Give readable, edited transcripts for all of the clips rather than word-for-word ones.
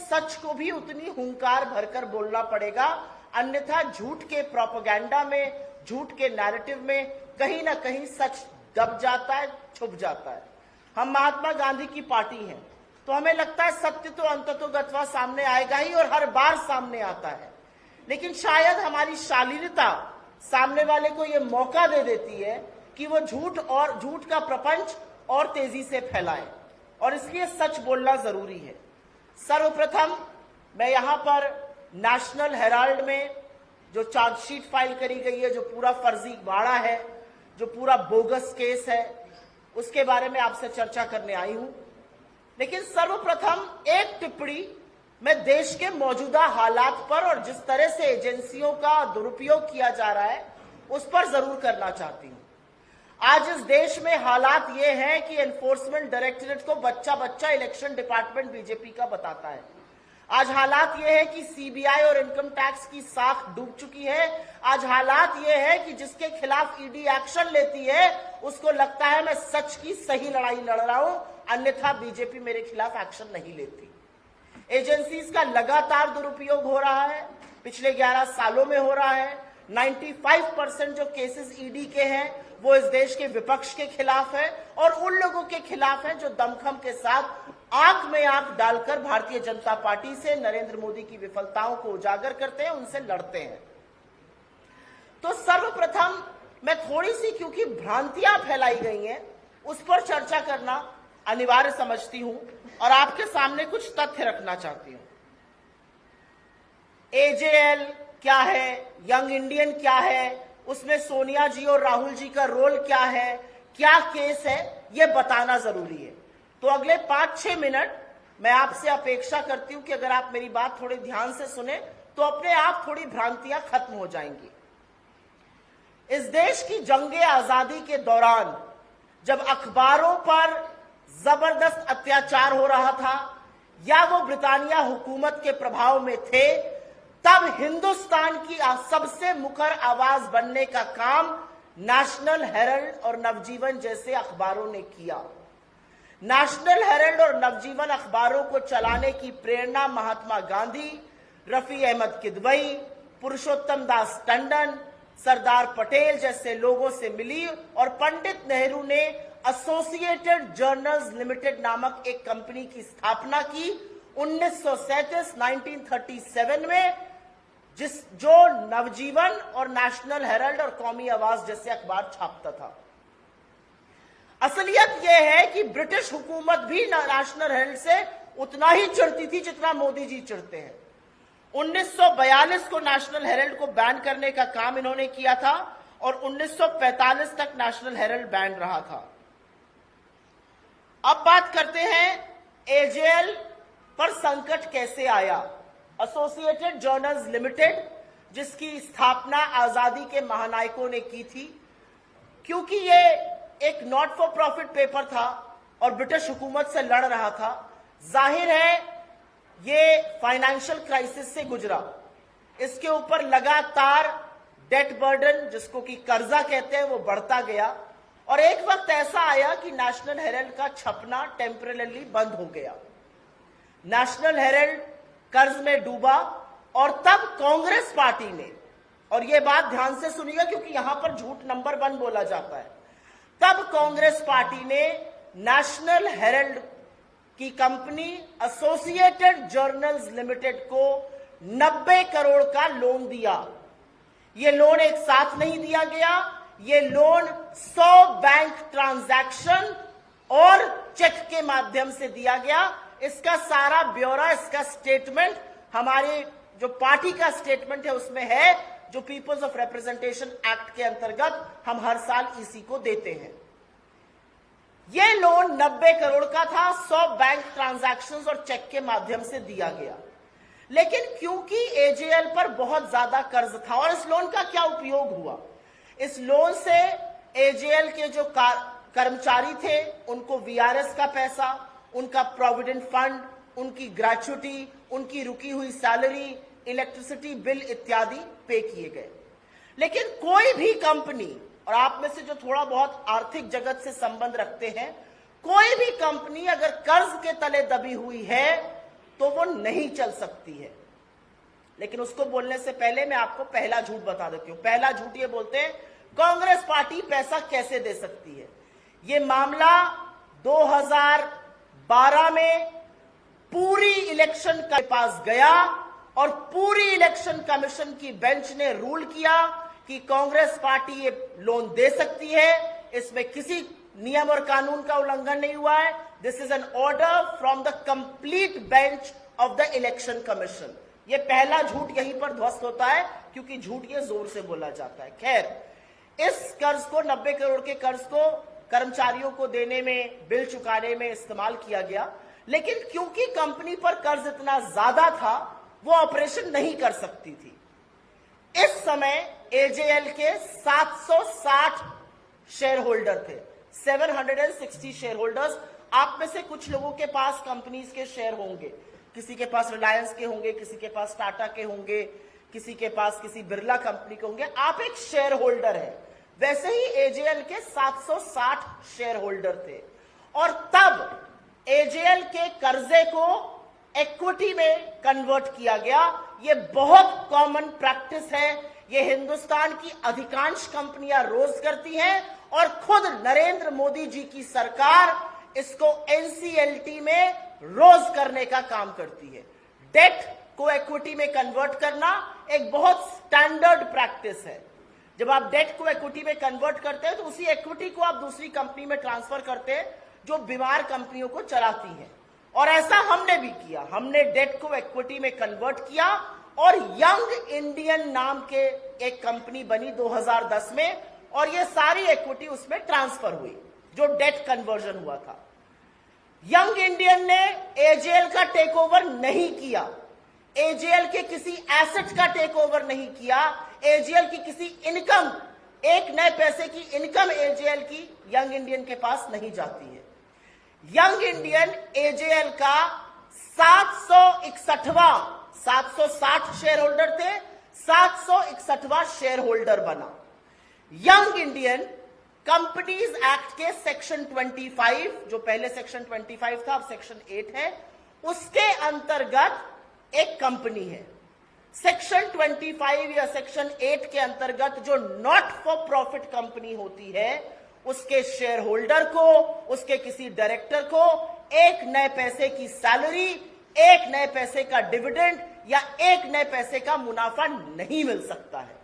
सच को भी उतनी हुंकार भरकर बोलना पड़ेगा, अन्यथा झूठ के प्रोपेगेंडा में, झूठ के नैरेटिव में कहीं ना कहीं सच दब जाता है, छुप जाता है। हम महात्मा गांधी की पार्टी हैं, तो हमें लगता है सत्य तो अंततोगत्वा सामने आएगा ही और हर बार सामने आता है, लेकिन शायद हमारी शालीनता सामने वाले को यह मौका दे देती है कि वो झूठ का प्रपंच और तेजी से फैलाए, और इसलिए सच बोलना जरूरी है। सर्वप्रथम मैं यहां पर नेशनल हेराल्ड में जो चार्जशीट फाइल करी गई है, जो पूरा फर्जी वाड़ा है, जो पूरा बोगस केस है, उसके बारे में आपसे चर्चा करने आई हूं। लेकिन सर्वप्रथम एक टिप्पणी मैं देश के मौजूदा हालात पर और जिस तरह से एजेंसियों का दुरुपयोग किया जा रहा है उस पर जरूर करना चाहती हूं। आज इस देश में हालात ये हैं कि एनफोर्समेंट डायरेक्टरेट को बच्चा बच्चा इलेक्शन डिपार्टमेंट बीजेपी का बताता है। आज हालात ये है कि सीबीआई और इनकम टैक्स की साख डूब चुकी है। आज हालात ये है कि जिसके खिलाफ ईडी एक्शन लेती है उसको लगता है मैं सच की सही लड़ाई लड़ रहा हूं, अन्यथा बीजेपी मेरे खिलाफ एक्शन नहीं लेती। एजेंसीज का लगातार दुरुपयोग हो रहा है, पिछले 11 सालों में हो रहा है। 95% जो केसेस ईडी के हैं वो इस देश के विपक्ष के खिलाफ है और उन लोगों के खिलाफ है जो दमखम के साथ आंख में आंख डालकर भारतीय जनता पार्टी से, नरेंद्र मोदी की विफलताओं को उजागर करते हैं, उनसे लड़ते हैं। तो सर्वप्रथम मैं थोड़ी सी, क्योंकि भ्रांतियां फैलाई गई हैं, उस पर चर्चा करना अनिवार्य समझती हूं और आपके सामने कुछ तथ्य रखना चाहती हूं। एजेएल क्या है, यंग इंडियन क्या है, उसमें सोनिया जी और राहुल जी का रोल क्या है, क्या केस है, यह बताना जरूरी है। तो अगले 5-6 मिनट मैं आपसे अपेक्षा करती हूं कि अगर आप मेरी बात थोड़े ध्यान से सुने तो अपने आप थोड़ी भ्रांतियां खत्म हो जाएंगी। इस देश की जंगे आजादी के दौरान जब अखबारों पर जबरदस्त अत्याचार हो रहा था या वो ब्रिटानिया हुकूमत के प्रभाव में थे, तब हिंदुस्तान की सबसे मुखर आवाज बनने का काम नेशनल हेरल्ड और नवजीवन जैसे अखबारों ने किया। नेशनल हेरल्ड और नवजीवन अखबारों को चलाने की प्रेरणा महात्मा गांधी, रफी अहमद किदवई, पुरुषोत्तम दास टंडन, सरदार पटेल जैसे लोगों से मिली और पंडित नेहरू ने एसोसिएटेड जर्नल्स लिमिटेड नामक एक कंपनी की स्थापना की 1937 में, जो नवजीवन और नेशनल हेरल्ड और कौमी आवाज जैसे अखबार छापता था। असलियत यह है कि ब्रिटिश हुकूमत भी नेशनल हेरल्ड से उतना ही चिढ़ती थी जितना मोदी जी चिढ़ते हैं। 1942 को नेशनल हेरल्ड को बैन करने का काम इन्होंने किया था और 1945 तक नेशनल हेरल्ड बैन रहा था। अब बात करते हैं एजेएल पर संकट कैसे आया। एसोसिएटेड जर्नल्स लिमिटेड, जिसकी स्थापना आजादी के महानायकों ने की थी, क्योंकि ये एक नॉट फॉर प्रॉफिट पेपर था और ब्रिटिश हुकूमत से लड़ रहा था, जाहिर है ये फाइनेंशियल क्राइसिस से गुजरा। इसके ऊपर लगातार डेट बर्डन, जिसको कि कर्जा कहते हैं, वो बढ़ता गया और एक वक्त ऐसा आया कि नेशनल हेरल्ड का छपना टेम्परेरी बंद हो गया। नेशनल हेरल्ड कर्ज में डूबा और तब कांग्रेस पार्टी ने, और यह बात ध्यान से सुनिएगा क्योंकि यहां पर झूठ नंबर 1 बोला जाता है, तब कांग्रेस पार्टी ने नेशनल हेरल्ड की कंपनी एसोसिएटेड जर्नल्स लिमिटेड को 90 करोड़ का लोन दिया। यह लोन एक साथ नहीं दिया गया, यह लोन 100 बैंक ट्रांजैक्शन और चेक के माध्यम से दिया गया। इसका सारा ब्यौरा, इसका स्टेटमेंट हमारे जो पार्टी का स्टेटमेंट है उसमें है, जो पीपल्स ऑफ रिप्रेजेंटेशन एक्ट के अंतर्गत हम हर साल ईसी को देते हैं। यह लोन 90 करोड़ का था, 100 बैंक ट्रांजैक्शंस और चेक के माध्यम से दिया गया। लेकिन क्योंकि एजेएल पर बहुत ज्यादा कर्ज था, और इस लोन का क्या उपयोग हुआ, इस लोन से एजेएल के जो कर्मचारी थे उनको वीआरएस का पैसा, उनका प्रोविडेंट फंड, उनकी ग्रेच्युटी, उनकी रुकी हुई सैलरी, इलेक्ट्रिसिटी बिल इत्यादि पे किए गए। लेकिन कोई भी कंपनी, और आप में से जो थोड़ा बहुत आर्थिक जगत से संबंध रखते हैं, कोई भी कंपनी अगर कर्ज के तले दबी हुई है तो वो नहीं चल सकती है। लेकिन उसको बोलने से पहले मैं आपको पहला झूठ बता देती हूं। पहला झूठ ये बोलते हैं कांग्रेस पार्टी पैसा कैसे दे सकती है। ये मामला 2012 में पूरी इलेक्शन के पास गया और पूरी इलेक्शन कमीशन की बेंच ने रूल किया कि कांग्रेस पार्टी ये लोन दे सकती है, इसमें किसी नियम और कानून का उल्लंघन नहीं हुआ है। This is an order from the complete bench of the election commission. ये पहला झूठ यहीं पर ध्वस्त होता है क्योंकि झूठ ये जोर से बोला जाता है। खैर, इस कर्ज को 90 करोड़ के कर्ज को कर्मचारियों को देने में, बिल चुकाने में इस्तेमाल किया गया, लेकिन क्योंकि कंपनी पर कर्ज इतना ज्यादा था वो ऑपरेशन नहीं कर सकती थी। इस समय एजेएल के 760 शेयर होल्डर थे, 760 शेयर होल्डर्स। आप में से कुछ लोगों के पास कंपनीज के शेयर होंगे, किसी के पास रिलायंस के होंगे, किसी के पास टाटा के होंगे, किसी के पास किसी बिरला कंपनी के होंगे। आप एक शेयर होल्डर है। वैसे ही एजेएल के 760 शेयर होल्डर थे और तब एजेएल के कर्जे को इक्विटी में कन्वर्ट किया गया। यह बहुत कॉमन प्रैक्टिस है। यह हिंदुस्तान की अधिकांश कंपनियां रोज करती हैं और खुद नरेंद्र मोदी जी की सरकार इसको एनसीएलटी में रोज करने का काम करती है। डेट को इक्विटी में कन्वर्ट करना एक बहुत स्टैंडर्ड प्रैक्टिस है। जब आप डेट को इक्विटी में कन्वर्ट करते हैं तो उसी इक्विटी को आप दूसरी कंपनी में ट्रांसफर करते हैं जो बीमार कंपनियों को चलाती हैं, और ऐसा हमने भी किया। हमने डेट को इक्विटी में कन्वर्ट किया और यंग इंडियन नाम के एक कंपनी बनी 2010 में, और ये सारी इक्विटी उसमें ट्रांसफर हुई जो डेट कन्वर्जन हुआ था। यंग इंडियन ने एजेएल का टेक ओवर नहीं किया, एजेएल के किसी एसेट का टेक ओवर नहीं किया, एजेएल की किसी इनकम, एक नए पैसे की इनकम एजेएल की यंग इंडियन के पास नहीं जाती है। यंग इंडियन एजेएल का 760 शेयर होल्डर थे, 761वां शेयर होल्डर बना। यंग इंडियन कंपनीज एक्ट के सेक्शन 25, जो पहले सेक्शन 25 था अब सेक्शन 8 है, उसके अंतर्गत एक कंपनी है। सेक्शन 25 या सेक्शन 8 के अंतर्गत जो नॉट फॉर प्रॉफिट कंपनी होती है, उसके शेयर होल्डर को, उसके किसी डायरेक्टर को एक नए पैसे की सैलरी, एक नए पैसे का डिविडेंड या एक नए पैसे का मुनाफा नहीं मिल सकता है।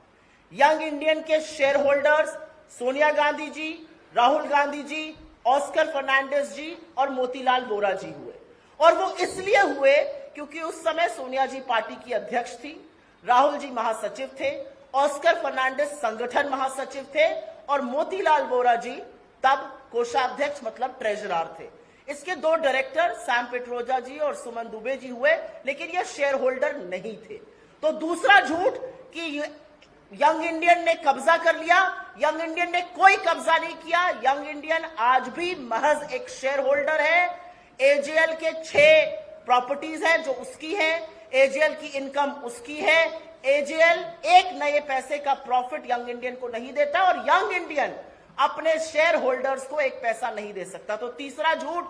यंग इंडियन के शेयर होल्डर्स सोनिया गांधी जी, राहुल गांधी जी, ऑस्कर फर्नांडिस जी और मोतीलाल वोरा जी हुए, और वो इसलिए हुए क्योंकि उस समय सोनिया जी पार्टी की अध्यक्ष थी, राहुल जी महासचिव थे, ऑस्कर फर्नांडिस संगठन महासचिव थे और मोतीलाल वोरा जी तब कोषाध्यक्ष मतलब ट्रेजरर थे। इसके दो डायरेक्टर सैम पिट्रोदा जी और सुमन दुबे जी हुए, लेकिन ये शेयर होल्डर नहीं थे। तो दूसरा झूठ कि यंग इंडियन ने कब्जा कर लिया, यंग इंडियन ने कोई कब्जा नहीं किया। यंग इंडियन आज भी महज एक शेयर होल्डर है। एजेएल के 6 प्रॉपर्टीज हैं जो उसकी है, एजेएल की इनकम उसकी है। एजेएल एक नए पैसे का प्रॉफिट यंग इंडियन को नहीं देता और यंग इंडियन अपने शेयर होल्डर्स को एक पैसा नहीं दे सकता। तो तीसरा झूठ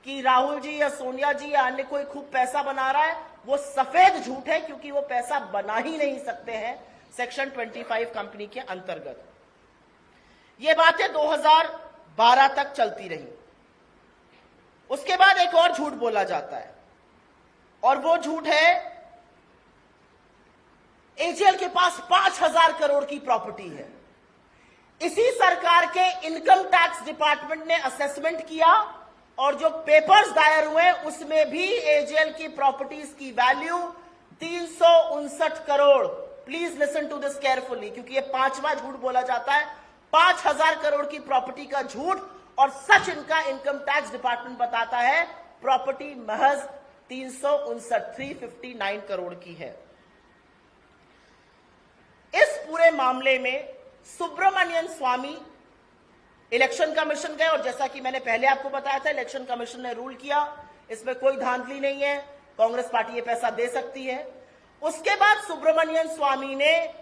कि राहुल जी या सोनिया जी या अन्य कोई खूब पैसा बना रहा है, वो सफेद झूठ है क्योंकि वो पैसा बना ही नहीं सकते हैं सेक्शन 25 कंपनी के अंतर्गत। ये बातें 2012 तक चलती रही। उसके बाद एक और झूठ बोला जाता है और वो झूठ है एजेएल के पास 5000 करोड़ की प्रॉपर्टी है। इसी सरकार के इनकम टैक्स डिपार्टमेंट ने असेसमेंट किया और जो पेपर्स दायर हुए उसमें भी एजेएल की प्रॉपर्टीज की value 359 crore. Please listen to this carefully क्योंकि ये 5वां झूठ बोला जाता है। 5000 करोड़ की प्रॉपर्टी का झूठ और सच इनका इनकम टैक्स डिपार्टमेंट बताता है प्रॉपर्टी महज 359 करोड़ की है। इस पूरे मामले में सुब्रमण्यन स्वामी इलेक्शन कमीशन गए और जैसा कि मैंने पहले आपको बताया था, इलेक्शन कमीशन ने रूल किया इसमें कोई धांधली नहीं है, कांग्रेस पार्टी ये पैसा दे सकती है। उसके बाद सुब्रमण्यन स्वामी ने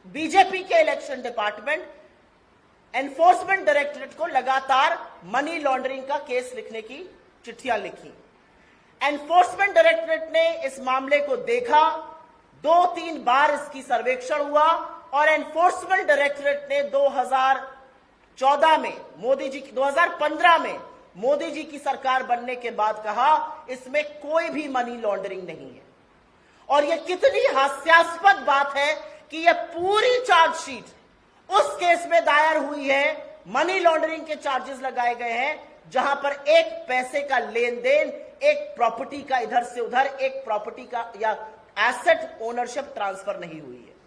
बीजेपी के इलेक्शन डिपार्टमेंट, एनफोर्समेंट डायरेक्टरेट को लगातार मनी लॉन्ड्रिंग का केस लिखने की चिट्ठियां लिखी। एनफोर्समेंट डायरेक्टरेट ने इस मामले को देखा, 2-3 बार इसकी सर्वेक्षण हुआ और एनफोर्समेंट डायरेक्टरेट ने 2014 में 2015 में मोदी जी की सरकार बनने के बाद कहा इसमें कोई भी मनी लॉन्ड्रिंग नहीं है। और यह कितनी हास्यास्पद बात है कि यह पूरी चार्जशीट उस केस में दायर हुई है, मनी लॉन्ड्रिंग के चार्जेस लगाए गए हैं, जहां पर एक पैसे का लेन देन, एक प्रॉपर्टी का इधर से उधर, एक प्रॉपर्टी का या एसेट ओनरशिप ट्रांसफर नहीं हुई है।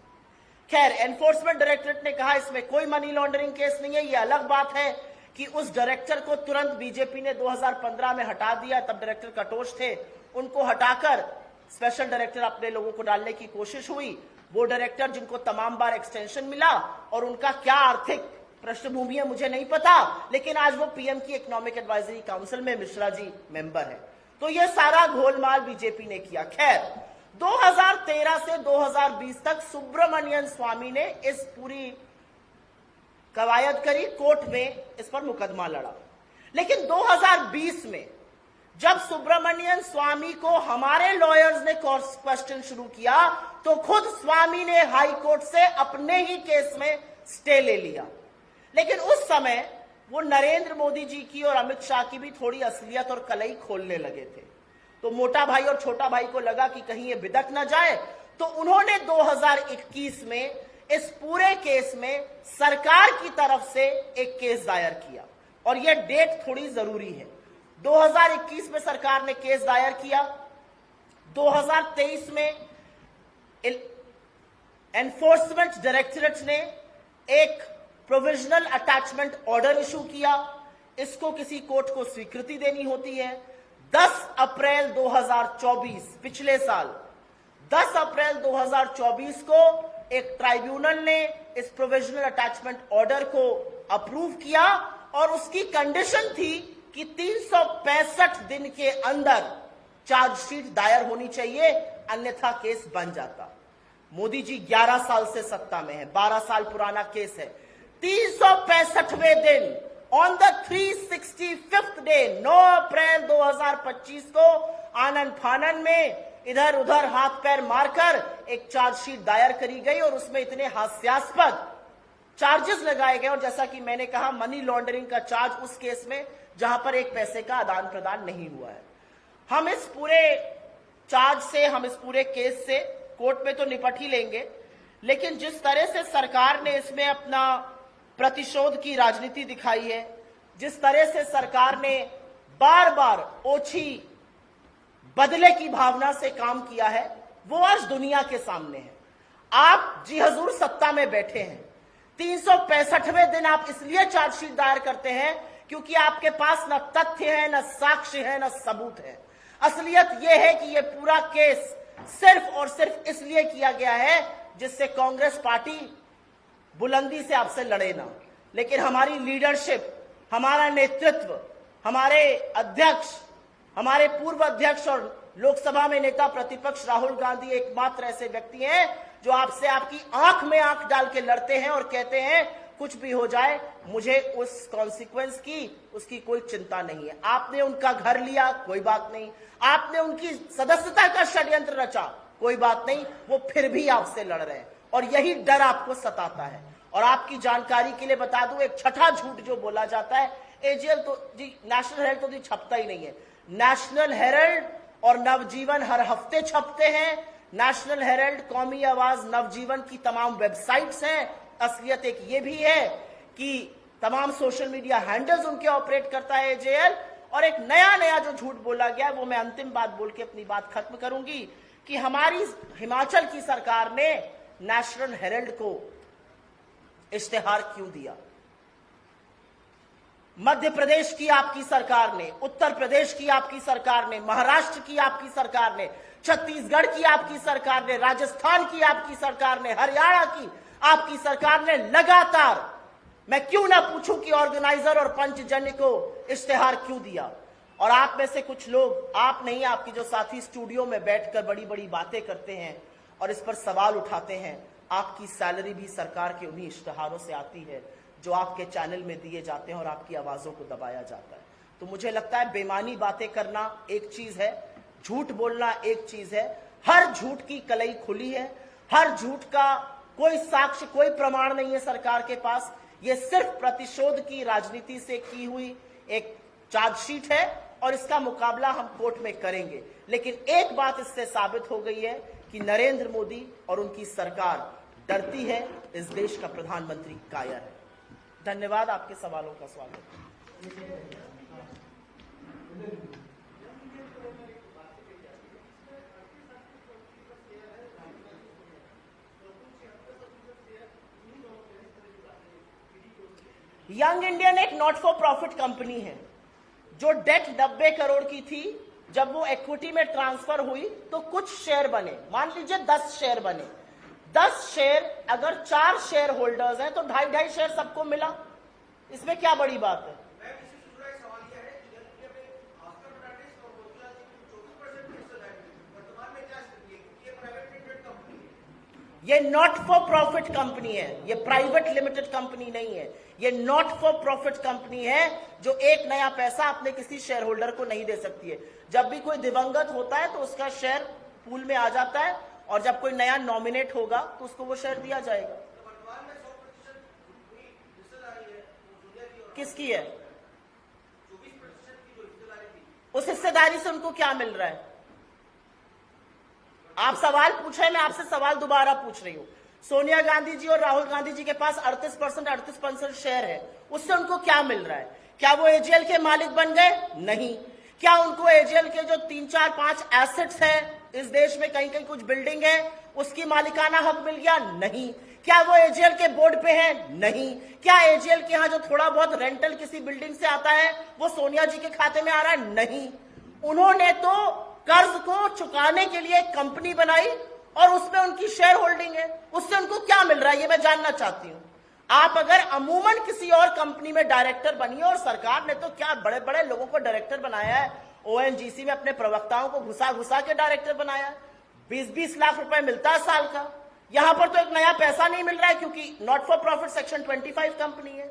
खैर, एनफोर्समेंट डायरेक्टरेट ने कहा इसमें कोई मनी लॉन्ड्रिंग केस नहीं है। यह अलग बात है कि उस डायरेक्टर को तुरंत बीजेपी ने 2015 में हटा दिया, तब डायरेक्टर कटोच थे, उनको हटाकर स्पेशल डायरेक्टर अपने लोगों को डालने की कोशिश हुई। वो डायरेक्टर जिनको तमाम बार एक्सटेंशन मिला और उनका क्या आर्थिक पृष्ठभूमि है मुझे नहीं पता, लेकिन आज वो पीएम की इकोनॉमिक एडवाइजरी काउंसिल में मिश्रा जी मेंबर है। तो ये सारा घोलमाल बीजेपी ने किया। खैर, 2013 से 2020 तक सुब्रमण्यन स्वामी ने इस पूरी कवायद करी, कोर्ट में इस पर मुकदमा लड़ा। लेकिन 2020 में जब सुब्रमण्यन स्वामी को हमारे लॉयर्स ने क्वेश्चन शुरू किया तो खुद स्वामी ने हाई कोर्ट से अपने ही केस में स्टे ले लिया। लेकिन उस समय वो नरेंद्र मोदी जी की और अमित शाह की भी थोड़ी असलियत और कलई खोलने लगे थे, तो मोटा भाई और छोटा भाई को लगा कि कहीं ये बिदक ना जाए, तो उन्होंने 2021 में इस पूरे केस में सरकार की तरफ से एक केस दायर किया। और यह डेट थोड़ी जरूरी है, 2021 में सरकार ने केस दायर किया, 2023 में एनफोर्समेंट डायरेक्टरेट ने एक प्रोविजनल अटैचमेंट ऑर्डर इशू किया। इसको किसी कोर्ट को स्वीकृति देनी होती है। 10 अप्रैल 2024 पिछले साल 10 अप्रैल 2024 को एक ट्राइब्यूनल ने इस प्रोविजनल अटैचमेंट ऑर्डर को अप्रूव किया और उसकी कंडीशन थी कि 365 दिन के अंदर चार्जशीट दायर होनी चाहिए, अन्यथा केस बन जाता। मोदी जी 11 साल से सत्ता में है, 12 साल पुराना केस है। 365वें दिन ऑन द 365th डे 9 अप्रैल 2025 को आनन फानन में इधर उधर हाथ पैर मारकर एक चार्जशीट दायर करी गई और उसमें इतने हास्यास्पद चार्जेस लगाए गए। और जैसा कि मैंने कहा, मनी लॉन्ड्रिंग का चार्ज उस केस में जहां पर एक पैसे का आदान प्रदान नहीं हुआ है। हम इस पूरे चार्ज से, हम इस पूरे केस से कोर्ट में तो निपट ही लेंगे, लेकिन जिस तरह से सरकार ने इसमें अपना प्रतिशोध की राजनीति दिखाई है, जिस तरह से सरकार ने बार बार ओछी बदले की भावना से काम किया है, वो आज दुनिया के सामने है। आप जी हजूर सत्ता में बैठे हैं, 365वें दिन आप इसलिए चार्जशीट दायर करते हैं क्योंकि आपके पास न तथ्य है, न साक्ष्य है, न सबूत है। असलियत यह है कि यह पूरा केस सिर्फ और सिर्फ इसलिए किया गया है जिससे कांग्रेस पार्टी बुलंदी से आपसे लड़े ना। लेकिन हमारी लीडरशिप, हमारा नेतृत्व, हमारे अध्यक्ष, हमारे पूर्व अध्यक्ष और लोकसभा में नेता प्रतिपक्ष राहुल गांधी एकमात्र ऐसे व्यक्ति हैं जो आपसे आपकी आंख में आंख डाल के लड़ते हैं और कहते हैं कुछ भी हो जाए मुझे उस कॉन्सिक्वेंस की, उसकी कोई चिंता नहीं है। आपने उनका घर लिया, कोई बात नहीं, आपने उनकी सदस्यता का षड्यंत्र रचा, कोई बात नहीं, वो फिर भी आपसे लड़ रहे हैं और यही डर आपको सताता है। और आपकी जानकारी के लिए बता दूं, एक छठा झूठ जो बोला जाता है, एजीएल तो जी, नेशनल हेराल्ड तो जी छपता ही नहीं है। नेशनल हेराल्ड और नवजीवन हर हफ्ते छपते हैं। नेशनल हेराल्ड, कौमी आवाज, नवजीवन की तमाम वेबसाइट्स हैं। असलियत एक ये भी है कि तमाम सोशल मीडिया हैंडल्स उनके ऑपरेट करता है एजेएल। और एक नया जो झूठ बोला गया, वो मैं अंतिम बात बोल के अपनी बात खत्म करूंगी, कि हमारी हिमाचल की सरकार ने नेशनल हेराल्ड को इश्तेहार क्यों दिया। मध्य प्रदेश की आपकी सरकार ने, उत्तर प्रदेश की आपकी सरकार ने, महाराष्ट्र की आपकी सरकार ने, छत्तीसगढ़ की आपकी सरकार ने, राजस्थान की आपकी सरकार ने, हरियाणा की आपकी सरकार ने लगातार, मैं क्यों ना पूछूं कि ऑर्गेनाइजर और पंचजन्य को इश्तेहार क्यों दिया। और आप में से कुछ लोग, आप नहीं, आपके जो साथी स्टूडियो में बैठकर बड़ी बड़ी बातें करते हैं और इस पर सवाल उठाते हैं, आपकी सैलरी भी सरकार के उन्हीं इश्तेहारों से आती है जो आपके चैनल में दिए जाते हैं और आपकी आवाजों को दबाया जाता है। तो मुझे लगता है बेमानी बातें करना एक चीज है, झूठ बोलना एक चीज है, हर झूठ की कलई खुली है, हर झूठ का कोई साक्ष्य, कोई प्रमाण नहीं है सरकार के पास। ये सिर्फ प्रतिशोध की राजनीति से की हुई एक चार्जशीट है और इसका मुकाबला हम कोर्ट में करेंगे। लेकिन एक बात इससे साबित हो गई है कि नरेंद्र मोदी और उनकी सरकार डरती है, इस देश का प्रधानमंत्री कायर है। धन्यवाद। आपके सवालों का स्वागत। यंग इंडियन एक नॉट फॉर प्रॉफिट कंपनी है जो डेट 90 करोड़ की थी। जब वो इक्विटी में ट्रांसफर हुई तो कुछ शेयर बने, मान लीजिए 10 शेयर बने। 10 शेयर, अगर 4 शेयर होल्डर्स हैं तो 2.5 शेयर सबको मिला। इसमें क्या बड़ी बात है? ये नॉट फॉर प्रॉफिट कंपनी है, ये प्राइवेट लिमिटेड कंपनी नहीं है। ये नॉट फॉर प्रॉफिट कंपनी है जो एक नया पैसा अपने किसी शेयर होल्डर को नहीं दे सकती है। जब भी कोई दिवंगत होता है तो उसका शेयर पूल में आ जाता है और जब कोई नया नॉमिनेट होगा तो उसको वो शेयर दिया जाएगा। किसकी है? उस हिस्सेदारी से उनको क्या मिल रहा है? आप सवाल पूछे, मैं आपसे सवाल दोबारा पूछ रही हूं। सोनिया गांधी जी और राहुल गांधी जी के पास 38% शेयर है, उससे उनको क्या मिल रहा है? क्या वो एजीएल के मालिक बन गए? नहीं। क्या उनको एजीएल के जो 3, 4, 5 एसेट्स हैं इस देश में, कहीं कहीं कुछ बिल्डिंग है, उसकी मालिकाना हक मिल गया? नहीं। क्या वो एजीएल के बोर्ड पे है? नहीं। क्या एजीएल के यहां जो थोड़ा बहुत रेंटल किसी बिल्डिंग से आता है वो सोनिया जी के खाते में आ रहा है? नहीं। उन्होंने तो कर्ज को चुकाने के लिए एक कंपनी बनाई और उसमें उनकी शेयर होल्डिंग है। उससे उनको क्या मिल रहा है ये मैं जानना चाहती हूं। आप अगर अमूमन किसी और कंपनी में डायरेक्टर बनिए, और सरकार ने तो क्या बड़े बड़े लोगों को डायरेक्टर बनाया है। ओएनजीसी में अपने प्रवक्ताओं को घुसा घुसा के डायरेक्टर बनाया है। 20-20 लाख रुपए मिलता है साल का। यहां पर तो एक नया पैसा नहीं मिल रहा है क्योंकि not for profit section 25 company है।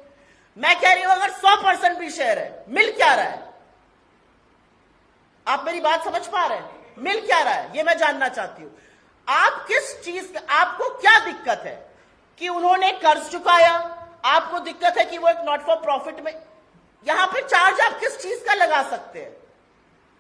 मैं कह रही हूं अगर 100% भी शेयर है, मिल क्या रहा है? आप मेरी बात समझ पा रहे हैं? मिल क्या रहा है ये मैं जानना चाहती हूं। आप किस चीज, आपको क्या दिक्कत है कि उन्होंने कर्ज चुकाया? आपको दिक्कत है कि वो एक नॉट फॉर प्रॉफिट में, यहां पे चार्ज आप किस चीज का लगा सकते हैं?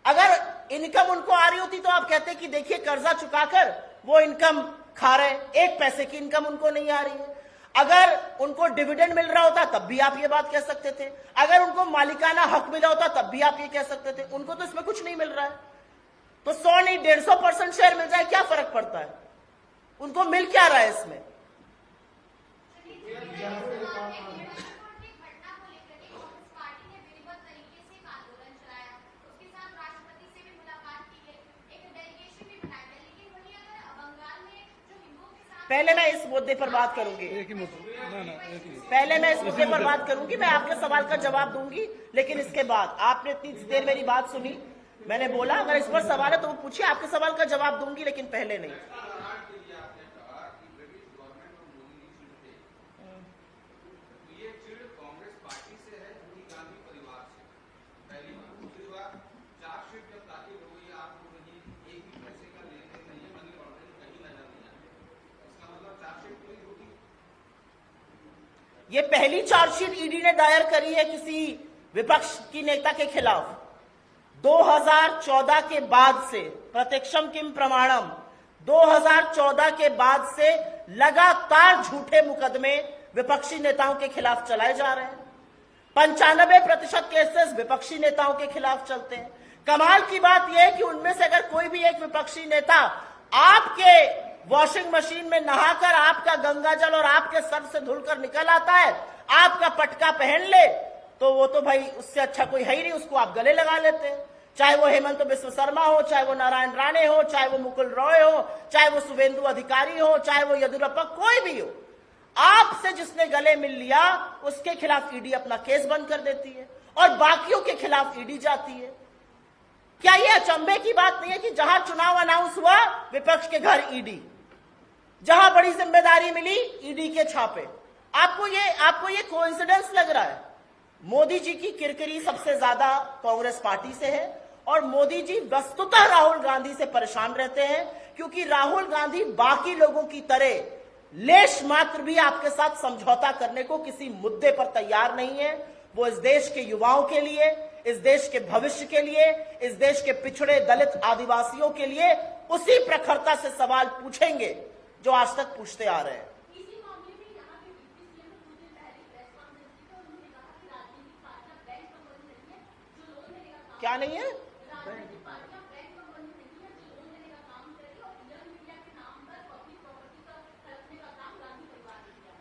अगर इनकम उनको आ रही होती तो आप कहते कि देखिए कर्जा चुकाकर वो इनकम खा रहे, 1 पैसे की इनकम उनको नहीं आ रही है। अगर उनको डिविडेंड मिल रहा होता तब भी आप ये बात कह सकते थे। अगर उनको मालिकाना हक मिला होता तब भी आप ये कह सकते थे। उनको तो इसमें कुछ नहीं मिल रहा है, तो 100 नहीं 150% शेयर मिल जाए क्या फर्क पड़ता है? उनको मिल क्या रहा है इसमें? पहले मैं इस मुद्दे पर बात करूंगी, पहले मैं इस मुद्दे पर बात करूंगी, मैं आपके सवाल का जवाब दूंगी। लेकिन इसके बाद आपने इतनी देर मेरी बात सुनी, मैंने बोला अगर इस पर सवाल है तो वो पूछिए, आपके सवाल का जवाब दूंगी, लेकिन पहले नहीं। ये पहली चार्जशीट ईडी ने दायर करी है किसी विपक्ष की नेता के खिलाफ। 2014 के बाद से, प्रत्यक्षम किम प्रमाणम, 2014 के बाद से लगातार झूठे मुकदमे विपक्षी नेताओं के खिलाफ चलाए जा रहे हैं। 95% केसेस विपक्षी नेताओं के खिलाफ चलते हैं। कमाल की बात यह है कि उनमें से अगर कोई भी एक विपक्षी नेता आपके वॉशिंग मशीन में नहाकर आपका गंगाजल और आपके सर से धुलकर निकल आता है, आपका पटका पहन ले, तो वो तो भाई उससे अच्छा कोई है ही नहीं, उसको आप गले लगा लेते हैं। चाहे वो हेमंत बिस्व शर्मा हो, चाहे वो नारायण राणे हो, चाहे वो मुकुल रॉय हो, चाहे वो शुभेंदु अधिकारी हो, चाहे वो येदियुरप्पा, कोई भी हो, आपसे जिसने गले मिल लिया उसके खिलाफ ईडी अपना केस बंद कर देती है और बाकियों के खिलाफ ईडी जाती है। क्या ये अचंभे की बात नहीं है कि जहां चुनाव अनाउंस हुआ विपक्ष के घर ईडी, जहां बड़ी जिम्मेदारी मिली ईडी के छापे? आपको ये कोइंसिडेंस लग रहा है? मोदी जी की किरकिरी सबसे ज्यादा कांग्रेस पार्टी से है और मोदी जी वस्तुतः राहुल गांधी से परेशान रहते हैं, क्योंकि राहुल गांधी बाकी लोगों की तरह लेश मात्र भी आपके साथ समझौता करने को किसी मुद्दे पर तैयार नहीं है। वो इस देश के युवाओं के लिए, इस देश के भविष्य के लिए, इस देश के पिछड़े दलित आदिवासियों के लिए उसी प्रखरता से सवाल पूछेंगे जो आज तक पूछते आ रहे हैं। क्या नहीं है?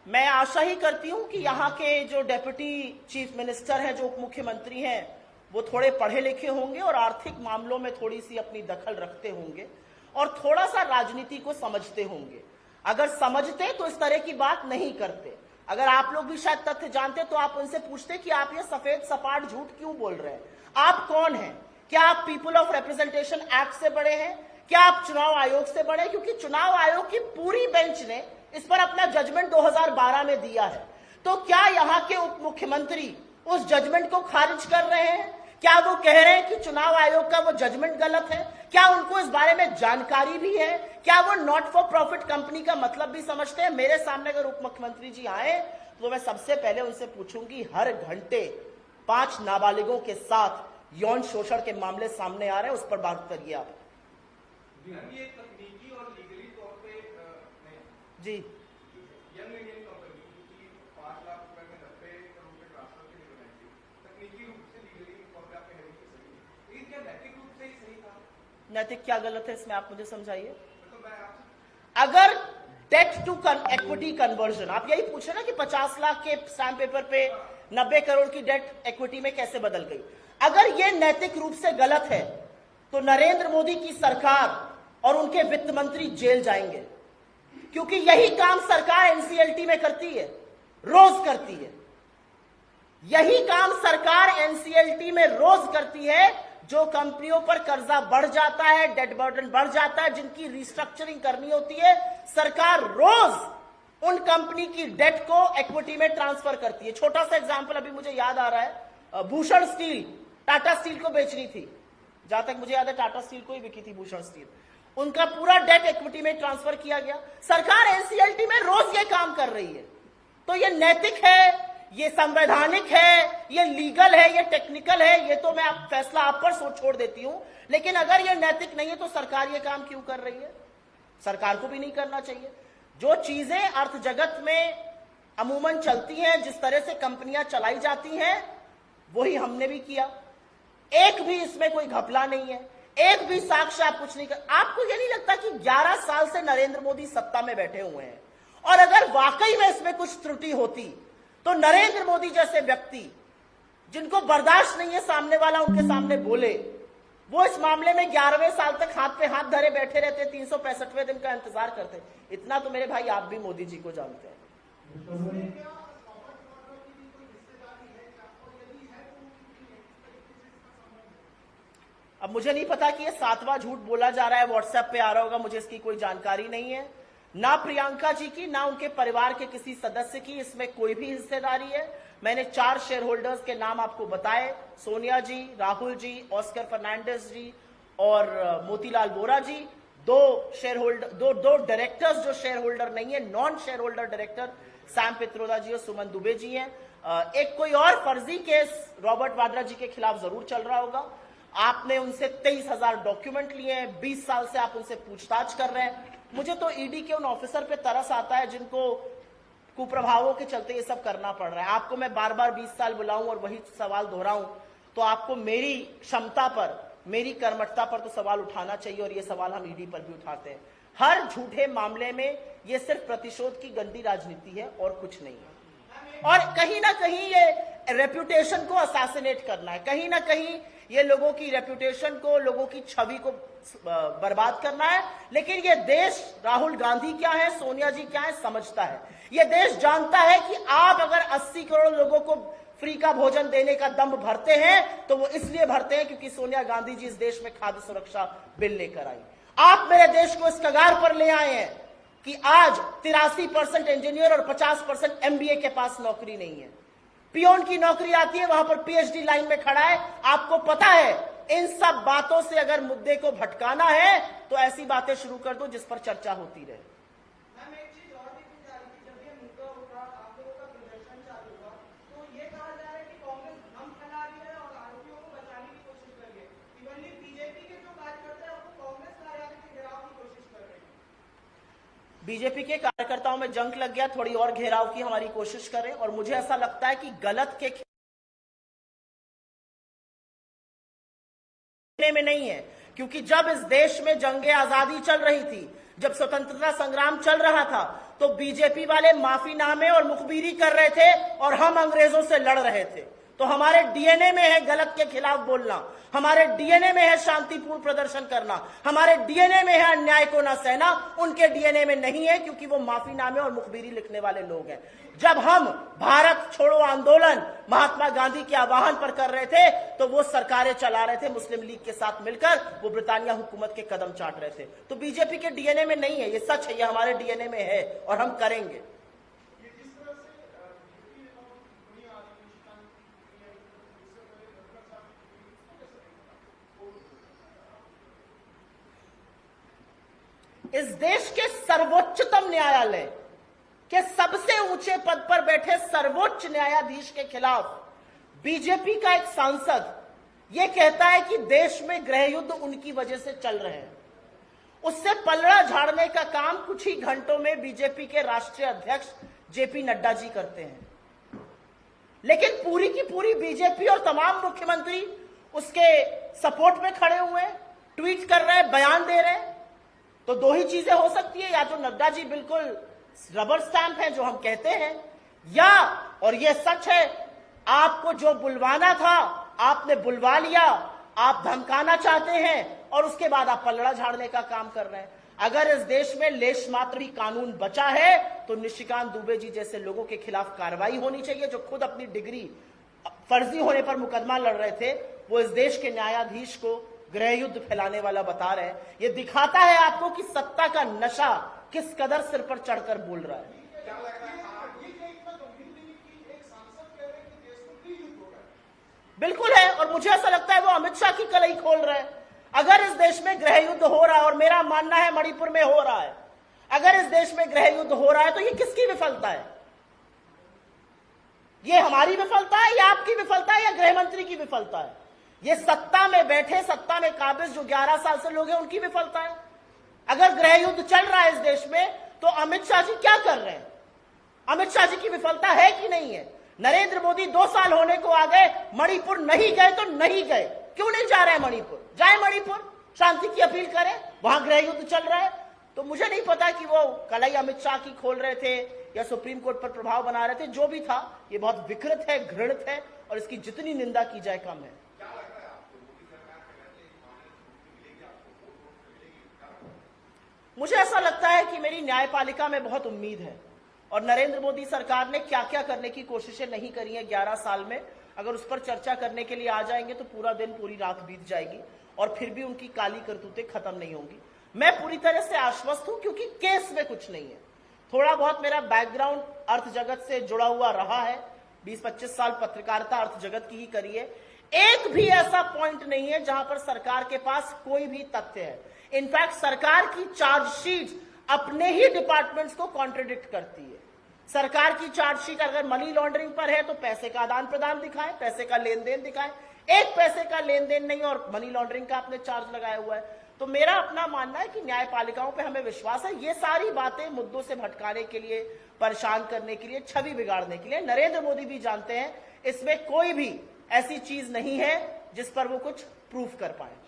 मैं आशा ही करती हूं कि यहाँ के जो डेप्यूटी चीफ मिनिस्टर हैं, जो उप मुख्यमंत्री हैं, वो थोड़े पढ़े लिखे होंगे और आर्थिक मामलों में थोड़ी सी अपनी दखल रखते होंगे और थोड़ा सा राजनीति को समझते होंगे। अगर समझते तो इस तरह की बात नहीं करते। अगर आप लोग भी शायद तथ्य जानते तो आप उनसे पूछते कि आप ये सफेद सपाट झूठ क्यों बोल रहे हैं? आप कौन हैं? क्या आप पीपल ऑफ रिप्रेजेंटेशन एक्ट से बड़े हैं? क्या आप चुनाव आयोग से बड़े? क्योंकि चुनाव आयोग की पूरी बेंच ने इस पर अपना जजमेंट 2012 में दिया है। तो क्या यहाँ के उप मुख्यमंत्री उस जजमेंट को खारिज कर रहे हैं? क्या वो कह रहे हैं कि चुनाव आयोग का वो जजमेंट गलत है? क्या उनको इस बारे में जानकारी भी है? क्या वो नॉट फॉर प्रॉफिट कंपनी का मतलब भी समझते हैं? मेरे सामने अगर उप मुख्यमंत्री जी आए तो मैं सबसे पहले उनसे पूछूंगी, हर घंटे 5 नाबालिगों के साथ यौन शोषण के मामले सामने आ रहे हैं, उस पर बात करिए आप। ये तकनीकी और लीगली तौर पे जी, यंग इंडियन कंपनी की 5 लाख रुपए में 90 करोड़ के ट्रांसफर के लिए बनाई थी, तकनीकी रूप से लीगली तौर पे आपके हेडिंग से सही है, लेकिन क्या नैतिक रूप से ही सही था? नैतिक क्या गलत है इसमें, आप मुझे समझाइए। तो मैं अगर डेट टू इक्विटी कन्वर्जन, आप यही पूछ रहे ना कि 50 लाख के स्टैम्प पेपर पे 90 करोड़ की डेट इक्विटी में कैसे बदल गई? अगर ये नैतिक रूप से गलत है तो नरेंद्र मोदी की सरकार और उनके वित्त मंत्री जेल जाएंगे, क्योंकि यही काम सरकार एनसीएलटी में करती है, रोज करती है। यही काम सरकार एनसीएलटी में रोज करती है। जो कंपनियों पर कर्जा बढ़ जाता है, डेट बर्डन बढ़ जाता है, जिनकी रिस्ट्रक्चरिंग करनी होती है, सरकार रोज उन कंपनी की डेट को इक्विटी में ट्रांसफर करती है। छोटा सा एग्जांपल अभी मुझे याद आ रहा है, भूषण स्टील टाटा स्टील को बेचनी थी, जहां तक मुझे याद है टाटा स्टील को ही बिकी थी भूषण स्टील, उनका पूरा डेट इक्विटी में ट्रांसफर किया गया। सरकार एनसीएलटी में रोज ये काम कर रही है। तो ये नैतिक है, ये संवैधानिक है, ये लीगल है, ये टेक्निकल है, ये तो मैं फैसला आप पर छोड़ देती हूं। लेकिन अगर ये नैतिक नहीं है तो सरकार ये काम क्यों कर रही है? सरकार को भी नहीं करना चाहिए। जो चीजें अर्थ जगत में अमूमन चलती हैं, जिस तरह से कंपनियां चलाई जाती हैं, वही हमने भी किया। एक भी इसमें कोई घपला नहीं है, एक भी साक्ष्य आप कुछ नहीं कर। आपको ये नहीं लगता कि 11 साल से नरेंद्र मोदी सत्ता में बैठे हुए हैं, और अगर वाकई में इसमें कुछ त्रुटि होती तो नरेंद्र मोदी जैसे व्यक्ति, जिनको बर्दाश्त नहीं है सामने वाला उनके सामने बोले, वो इस मामले में 11वें साल तक हाथ पे हाथ धरे बैठे रहते, 365वें दिन का इंतजार करते। इतना तो मेरे भाई आप भी मोदी जी को जानते हैं। अब मुझे नहीं पता कि ये 7वां झूठ बोला जा रहा है, व्हाट्सएप पे आ रहा होगा, मुझे इसकी कोई जानकारी नहीं है। ना प्रियंका जी की, ना उनके परिवार के किसी सदस्य की इसमें कोई भी हिस्सेदारी है। मैंने 4 शेयर होल्डर्स के नाम आपको बताए, सोनिया जी, राहुल जी, ऑस्कर फर्नांडिस जी और मोतीलाल वोरा जी। 2 शेयर होल्डर, दो डायरेक्टर्स जो शेयर होल्डर नहीं है, non share holder director Sam Pitroda ji और सुमन दुबे जी हैं। एक कोई और फर्जी केस रॉबर्ट वाड्रा जी के खिलाफ जरूर चल रहा होगा। आपने उनसे 23,000 डॉक्यूमेंट लिए हैं, 20 साल से आप उनसे पूछताछ कर रहे हैं। मुझे तो ईडी के उन ऑफिसर पे तरस आता है जिनको कुप्रभावों के चलते ये सब करना पड़ रहा है। आपको मैं बार बार 20 साल बुलाऊं और वही सवाल दोहराऊं तो आपको मेरी क्षमता पर, मेरी कर्मठता पर तो सवाल उठाना चाहिए, और ये सवाल हम ईडी पर भी उठाते हैं। हर झूठे मामले में ये सिर्फ प्रतिशोध की गंदी राजनीति है और कुछ नहीं है। और कहीं ना कहीं ये रेप्यूटेशन को असैसिनेट करना है, कहीं ना कहीं ये लोगों की रेप्यूटेशन को, लोगों की छवि को बर्बाद करना है। लेकिन ये देश राहुल गांधी क्या है, सोनिया जी क्या है, समझता है। ये देश जानता है कि आप अगर 80 करोड़ लोगों को फ्री का भोजन देने का दम भरते हैं तो वो इसलिए भरते हैं क्योंकि सोनिया गांधी जी इस देश में खाद्य सुरक्षा बिल लेकर आई। आप मेरे देश को इस कगार पर ले आए हैं कि आज 83% इंजीनियर और 50% MBA के पास नौकरी नहीं है। पियोन की नौकरी आती है, वहां पर PhD लाइन में खड़ा है। आपको पता है इन सब बातों से अगर मुद्दे को भटकाना है तो ऐसी बातें शुरू कर दो जिस पर चर्चा होती रहे। मैम एक चीज और भी की जा रही थी, जब ये मुद्दा होगा, आप लोगों का प्रदर्शन चालू हुआ, तो ये कहा जा रहा है कि कांग्रेस भ्रम फैला रही है और आरोपियों को बचाने की कोशिश कर रही है। इवनली बीजेपी के जो कार्यकर्ता है वो कांग्रेस कार्यालय के घेराव की कोशिश कर रहे हैं। बीजेपी के कार्यकर्ताओं में जंक लग गया, थोड़ी और घेराव की हमारी कोशिश करें। और मुझे ऐसा लगता है कि गलत के में नहीं है, क्योंकि जब इस देश में जंगे आजादी चल रही थी, जब स्वतंत्रता संग्राम चल रहा था, तो बीजेपी वाले माफीनामे और मुखबिरी कर रहे थे और हम अंग्रेजों से लड़ रहे थे। तो हमारे डीएनए में है गलत के खिलाफ बोलना, हमारे डीएनए में है शांतिपूर्ण प्रदर्शन करना, हमारे डीएनए में है अन्याय को न सहना। उनके डीएनए में नहीं है, क्योंकि वो माफीनामे और मुखबिरी लिखने वाले लोग हैं। जब हम भारत छोड़ो आंदोलन महात्मा गांधी के आह्वान पर कर रहे थे, तो वो सरकारें चला रहे थे मुस्लिम लीग के साथ मिलकर, वो ब्रिटानिया हुकूमत के कदम चाट रहे थे। तो बीजेपी के डीएनए में नहीं है, ये सच है, ये हमारे डीएनए में है और हम करेंगे। इस देश के सर्वोच्चतम न्यायालय के सबसे ऊंचे पद पर बैठे सर्वोच्च न्यायाधीश के खिलाफ बीजेपी का एक सांसद यह कहता है कि देश में गृह युद्ध उनकी वजह से चल रहे हैं। उससे पलड़ा झाड़ने का काम कुछ ही घंटों में बीजेपी के राष्ट्रीय अध्यक्ष जेपी नड्डा जी करते हैं। लेकिन पूरी की पूरी बीजेपी और तमाम मुख्यमंत्री उसके सपोर्ट में खड़े हुए हैं, ट्वीट कर रहे हैं, बयान दे रहे हैं। तो दो ही चीजें हो सकती है, या तो नड्डा जी बिल्कुल रबर स्टैंप है जो हम कहते हैं, या और ये सच है, आपको जो बुलवाना था आपने बुलवा लिया, आप धमकाना चाहते हैं और उसके बाद आप पलड़ा झाड़ने का काम कर रहे हैं। अगर इस देश में लेश मात्र भी कानून बचा है तो निशिकांत दुबे जी जैसे लोगों के खिलाफ कार्रवाई होनी चाहिए, जो खुद अपनी डिग्री फर्जी होने पर मुकदमा लड़ रहे थे। वो इस देश के न्यायाधीश को गृह युद्ध फैलाने वाला बता रहे हैं। ये दिखाता है आपको कि सत्ता का नशा किस कदर सिर पर चढ़कर बोल रहा है। बिल्कुल है, और मुझे ऐसा लगता है वो अमित शाह की कलई खोल रहे हैं। अगर इस देश में गृह युद्ध हो रहा है, और मेरा मानना है मणिपुर में हो रहा है, अगर इस देश में गृह युद्ध हो रहा है तो ये किसकी विफलता है? ये हमारी विफलता है या आपकी विफलता है या गृह मंत्री की विफलता है? ये सत्ता में बैठे, सत्ता में काबिज जो 11 साल से लोग हैं उनकी विफलता है। अगर गृह युद्ध चल रहा है इस देश में तो अमित शाह जी क्या कर रहे हैं? अमित शाह जी की विफलता है कि नहीं है? नरेंद्र मोदी 2 साल होने को आ गए, मणिपुर नहीं गए तो नहीं गए। क्यों नहीं जा रहे हैं मणिपुर? जाए मणिपुर, शांति की अपील करें, वहां गृह युद्ध चल रहा है। तो मुझे नहीं पता कि वो कलई अमित शाह की खोल रहे थे या सुप्रीम कोर्ट पर प्रभाव बना रहे थे। जो भी था, ये बहुत विकृत है, घृणित है, और इसकी जितनी निंदा की जाए कम है। मुझे ऐसा लगता है कि मेरी न्यायपालिका में बहुत उम्मीद है, और नरेंद्र मोदी सरकार ने क्या क्या करने की कोशिशें नहीं करी हैं 11 साल में, अगर उस पर चर्चा करने के लिए आ जाएंगे तो पूरा दिन पूरी रात बीत जाएगी और फिर भी उनकी काली करतूतें खत्म नहीं होंगी। मैं पूरी तरह से आश्वस्त हूं, क्योंकि केस में कुछ नहीं है। थोड़ा बहुत मेरा बैकग्राउंड अर्थ जगत से जुड़ा हुआ रहा है, 20-25 साल पत्रकारिता अर्थ जगत की ही करी है। एक भी ऐसा पॉइंट नहीं है जहां पर सरकार के पास कोई भी तथ्य है। इनफैक्ट सरकार की चार्जशीट अपने ही डिपार्टमेंट्स को कॉन्ट्रडिक्ट करती है। सरकार की चार्जशीट अगर मनी लॉन्ड्रिंग पर है तो पैसे का आदान प्रदान दिखाएं, पैसे का लेन देन दिखाएं। एक पैसे का लेन देन नहीं और मनी लॉन्ड्रिंग का आपने चार्ज लगाया हुआ है। तो मेरा अपना मानना है कि न्यायपालिकाओं पे हमें विश्वास है। ये सारी बातें मुद्दों से भटकाने के लिए, परेशान करने के लिए, छवि बिगाड़ने के लिए। नरेंद्र मोदी भी जानते हैं इसमें कोई भी ऐसी चीज नहीं है जिस पर वो कुछ प्रूफ कर पाए।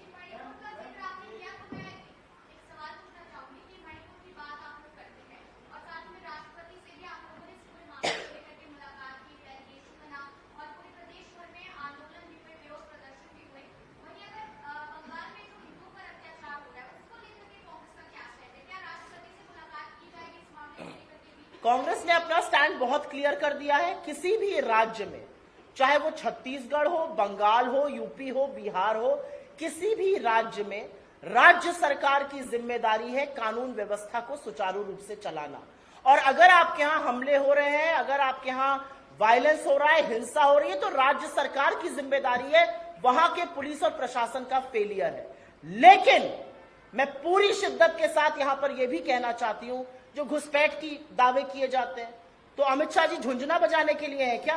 कांग्रेस ने अपना स्टैंड बहुत क्लियर कर दिया है। किसी भी राज्य में, चाहे वो छत्तीसगढ़ हो, बंगाल हो, यूपी हो, बिहार हो, किसी भी राज्य में राज्य सरकार की जिम्मेदारी है कानून व्यवस्था को सुचारू रूप से चलाना। और अगर आपके यहां हमले हो रहे हैं, अगर आपके यहां वायलेंस हो रहा है, हिंसा हो रही है, तो राज्य सरकार की जिम्मेदारी है वहां के पुलिस और प्रशासन का फेलियर है। लेकिन मैं पूरी शिद्दत के साथ यहां पर यह भी कहना चाहती हूं, जो घुसपैठ की दावे किए जाते हैं, तो अमित शाह जी झुंझुना बजाने के लिए है क्या?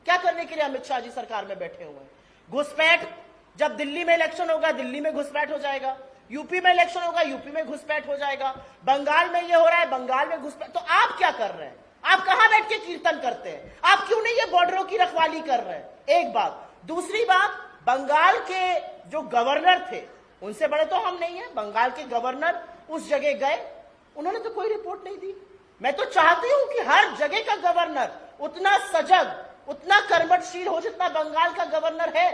क्या करने के लिए अमित शाह जी सरकार में बैठे हुए हैं? घुसपैठ, जब दिल्ली में इलेक्शन होगा दिल्ली में घुसपैठ हो जाएगा, यूपी में इलेक्शन होगा यूपी में घुसपैठ हो जाएगा, बंगाल में ये हो रहा है बंगाल में घुसपैठ। तो आप क्या कर रहे हैं? आप कहां बैठ के कीर्तन करते हैं? आप क्यों नहीं ये बॉर्डरों की रखवाली कर रहे हैं? एक बात। दूसरी बात, बंगाल के जो गवर्नर थे, उनसे बड़े तो हम नहीं है, बंगाल के गवर्नर उस जगह गए, उन्होंने तो कोई रिपोर्ट नहीं दी। मैं तो चाहती हूं कि हर जगह का गवर्नर उतना सजग, उतना कर्मठशील हो जितना बंगाल का गवर्नर है।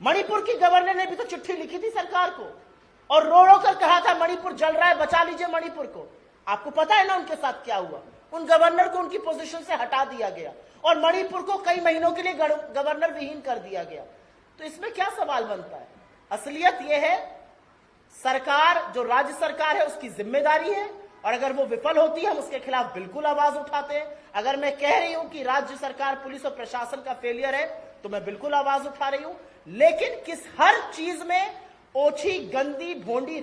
मणिपुर की गवर्नर ने भी तो चिट्ठी लिखी थी सरकार को और रो रो कर कहा था मणिपुर जल रहा है, बचा लीजिए मणिपुर को। आपको पता है ना उनके साथ क्या हुआ? उन गवर्नर को उनकी पोजीशन से हटा दिया गया और मणिपुर को कई महीनों के लिए गवर्नर विहीन कर दिया गया। तो इसमें क्या सवाल बनता है? असलियत यह है, सरकार जो राज्य सरकार है उसकी जिम्मेदारी है, और अगर वो विफल होती है हम उसके खिलाफ बिल्कुल आवाज उठाते हैं। अगर मैं कह रही हूं कि राज्य सरकार, पुलिस और प्रशासन का फेलियर है, तो मैं बिल्कुल आवाज उठा रही हूं। लेकिन किस हर चीज में ओछी, गंदी, भोंडी